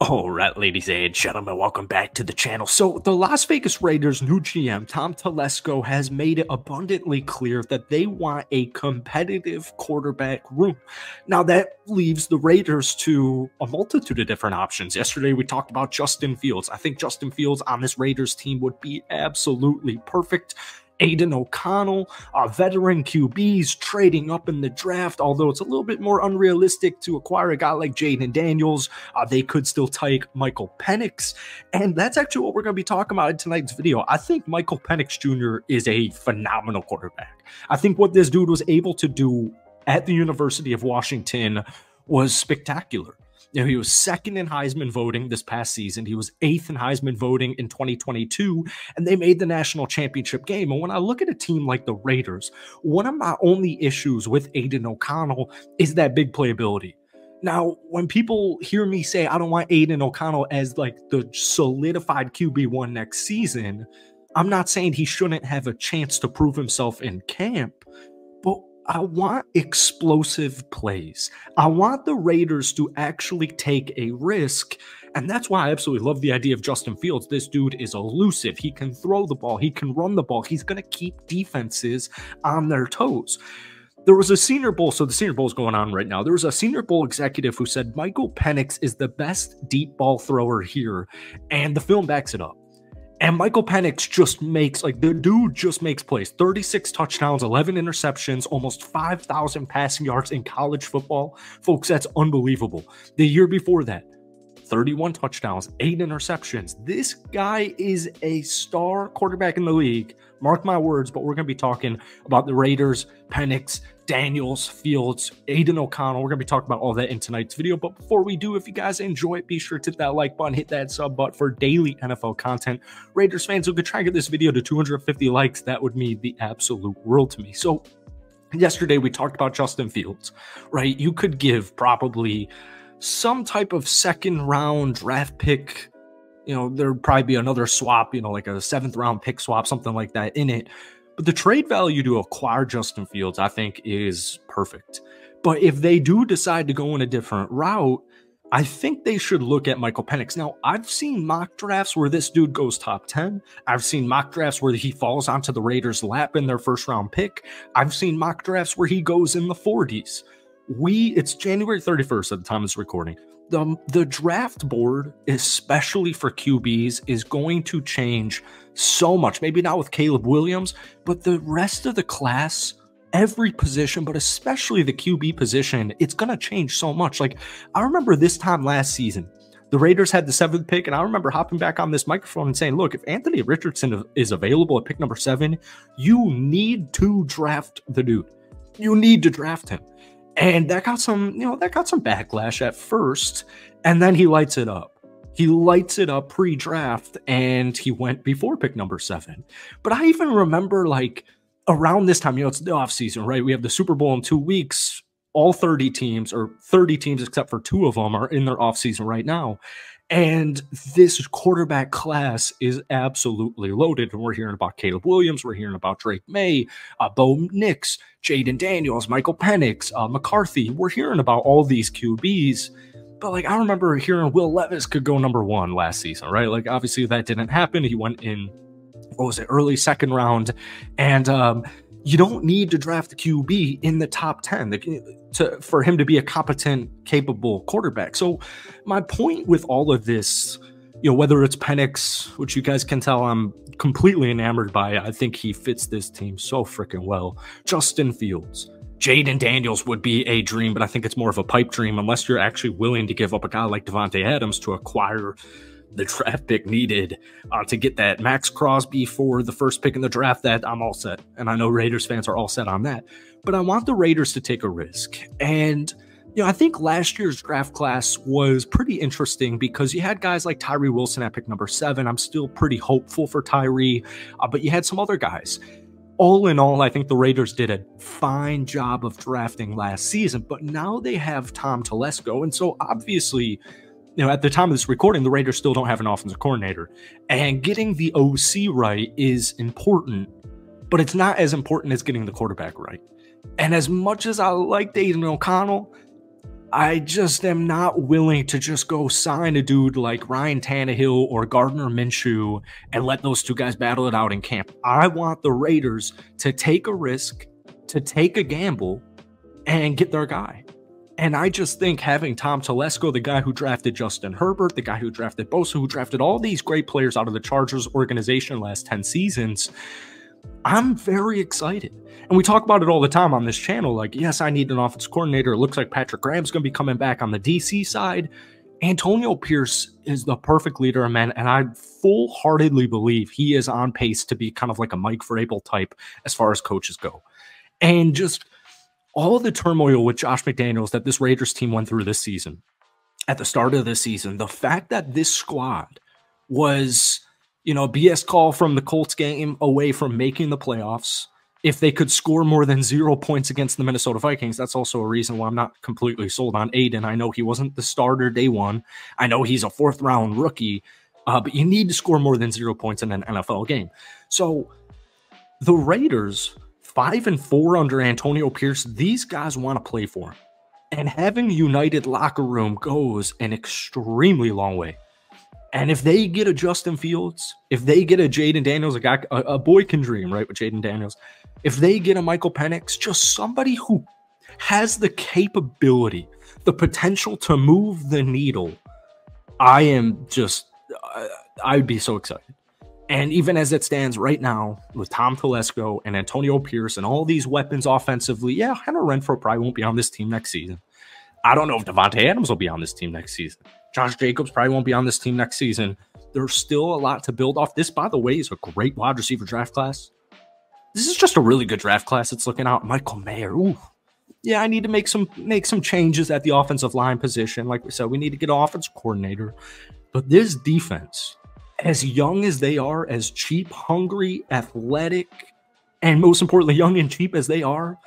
All right, ladies and gentlemen, welcome back to the channel. So the Las Vegas Raiders' new GM, Tom Telesco, has made it abundantly clear that they want a competitive quarterback room. Now that leaves the Raiders to a multitude of different options. Yesterday, we talked about Justin Fields. I think Justin Fields on this Raiders team would be absolutely perfect. Aiden O'Connell, veteran QBs trading up in the draft, although it's a little bit more unrealistic to acquire a guy like Jaden Daniels. They could still take Michael Penix, and that's actually what we're going to be talking about in tonight's video. I think Michael Penix Jr. is a phenomenal quarterback. I think what this dude was able to do at the University of Washington was spectacular. You know, he was second in Heisman voting this past season. He was eighth in Heisman voting in 2022, and they made the national championship game. And when I look at a team like the Raiders, one of my only issues with Aiden O'Connell is that big playability. Now, when people hear me say I don't want Aiden O'Connell as like the solidified QB1 next season, I'm not saying he shouldn't have a chance to prove himself in camp, but I want explosive plays. I want the Raiders to actually take a risk, and that's why I absolutely love the idea of Justin Fields. This dude is elusive. He can throw the ball. He can run the ball. He's going to keep defenses on their toes. There was a Senior Bowl, so the Senior Bowl is going on right now. There was a Senior Bowl executive who said Michael Penix is the best deep ball thrower here, and the film backs it up. And Michael Penix just makes, like, the dude just makes plays. 36 touchdowns, 11 interceptions, almost 5,000 passing yards in college football. Folks, that's unbelievable. The year before that, 31 touchdowns, 8 interceptions. This guy is a star quarterback in the league. Mark my words, but we're going to be talking about the Raiders, Penix, Daniels, Fields, Aiden O'Connell. We're going to be talking about all that in tonight's video. But before we do, if you guys enjoy it, be sure to hit that like button, hit that sub button for daily NFL content. Raiders fans, who could try and get this video to 250 likes, that would mean the absolute world to me. So yesterday we talked about Justin Fields, right? You could give probably some type of second round draft pick. You know, there'd probably be another swap, you know, like a 7th round pick swap, something like that in it. But the trade value to acquire Justin Fields, I think, is perfect. But if they do decide to go in a different route, I think they should look at Michael Penix. Now, I've seen mock drafts where this dude goes top 10. I've seen mock drafts where he falls onto the Raiders' lap in their 1st round pick. I've seen mock drafts where he goes in the 40s. It's January 31st at the time of this recording. The draft board, especially for QBs, is going to change so much. Maybe not with Caleb Williams, but the rest of the class, every position, but especially the QB position, it's going to change so much. Like, I remember this time last season, the Raiders had the 7th pick, and I remember hopping back on this microphone and saying, look, if Anthony Richardson is available at pick number 7, you need to draft the dude. You need to draft him. And that got some, backlash at first, and then he lights it up. He lights it up pre-draft, and he went before pick number 7. But I even remember, like, around this time, it's the offseason, right? We have the Super Bowl in 2 weeks. All 30 teams, or 30 teams except for 2 of them, are in their offseason right now. And this quarterback class is absolutely loaded. And we're hearing about Caleb Williams. We're hearing about Drake May, Bo Nix, Jaden Daniels, Michael Penix, McCarthy. We're hearing about all these QBs. But, like, I remember hearing Will Levis could go number 1 last season, right? Like, obviously that didn't happen. He went in, early 2nd round. And you don't need to draft the QB in the top 10 for him to be a competent, capable quarterback. So my point with all of this, whether it's Penix, which you guys can tell I'm completely enamored by, I think he fits this team so freaking well. Justin Fields, Jaden Daniels would be a dream, but I think it's more of a pipe dream unless you're actually willing to give up a guy like Devontae Adams to acquire the draft pick needed to get that Max Crosby for the 1st pick in the draft. That I'm all set. And I know Raiders fans are all set on that. But I want the Raiders to take a risk. And, I think last year's draft class was pretty interesting because you had guys like Tyree Wilson at pick number 7. I'm still pretty hopeful for Tyree. But you had some other guys. All in all, I think the Raiders did a fine job of drafting last season. But now they have Tom Telesco. And so obviously, at the time of this recording, the Raiders still don't have an offensive coordinator. And getting the OC right is important, but it's not as important as getting the quarterback right. And as much as I like Aiden O'Connell, I just am not willing to just go sign a dude like Ryan Tannehill or Gardner Minshew and let those two guys battle it out in camp. I want the Raiders to take a risk, to take a gamble, and get their guy. And I just think having Tom Telesco, the guy who drafted Justin Herbert, the guy who drafted Bosa, who drafted all these great players out of the Chargers organization last 10 seasons, I'm very excited. And we talk about it all the time on this channel. Like, yes, I need an offensive coordinator. It looks like Patrick Graham's going to be coming back on the DC side. Antonio Pierce is the perfect leader, man, and I full-heartedly believe he is on pace to be kind of like a Mike Vrabel type as far as coaches go. And just all the turmoil with Josh McDaniels that this Raiders team went through this season, at the start of this season, the fact that this squad was, a BS call from the Colts game away from making the playoffs, if they could score more than 0 points against the Minnesota Vikings, that's also a reason why I'm not completely sold on Aiden. I know he wasn't the starter day one. I know he's a fourth-round rookie, but you need to score more than 0 points in an NFL game. So the Raiders, 5-4 under Antonio Pierce, these guys want to play for him. And having a united locker room goes an extremely long way. And if they get a Justin Fields, if they get a Jaden Daniels, a boy can dream, right, with Jaden Daniels. If they get a Michael Penix, just somebody who has the capability, the potential to move the needle, I'd be so excited. And even as it stands right now, with Tom Telesco and Antonio Pierce and all these weapons offensively, yeah, Hunter Renfrow probably won't be on this team next season. I don't know if Devontae Adams will be on this team next season. Josh Jacobs probably won't be on this team next season. There's still a lot to build off. This, by the way, is a great wide receiver draft class. This is just a really good draft class. It's looking out. Michael Mayer. Ooh. Yeah, I need to make some changes at the offensive line position. Like we said, we need to get an offensive coordinator. But this defense, as young as they are, as cheap, hungry, athletic, and most importantly, young and cheap as they are,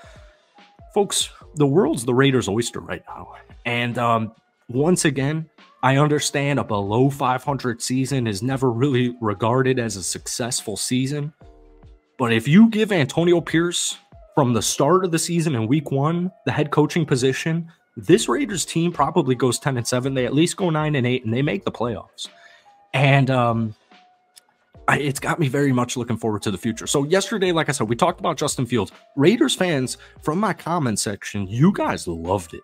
folks, the world's the Raiders' oyster right now. And once again, I understand a below 500 season is never really regarded as a successful season. But if you give Antonio Pierce from the start of the season in week 1, the head coaching position, this Raiders team probably goes 10-7. They at least go 9-8, and they make the playoffs. And it's got me very much looking forward to the future. So yesterday, like I said, we talked about Justin Fields. Raiders fans, from my comment section, you guys loved it.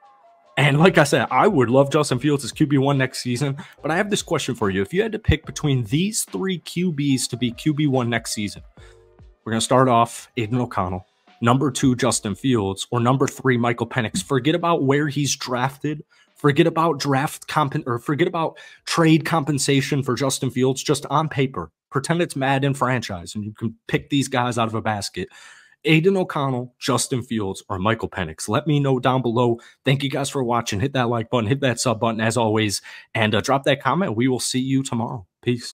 And like I said, I would love Justin Fields as QB1 next season. But I have this question for you. If you had to pick between these 3 QBs to be QB1 next season, we're going to start off Aiden O'Connell, number 2, Justin Fields, or number 3, Michael Penix. Forget about where he's drafted. Forget about forget about trade compensation for Justin Fields. Just on paper, pretend it's Madden franchise, and you can pick these guys out of a basket. Aiden O'Connell, Justin Fields, or Michael Penix. Let me know down below. Thank you guys for watching. Hit that like button, hit that sub button as always, and drop that comment. We will see you tomorrow. Peace.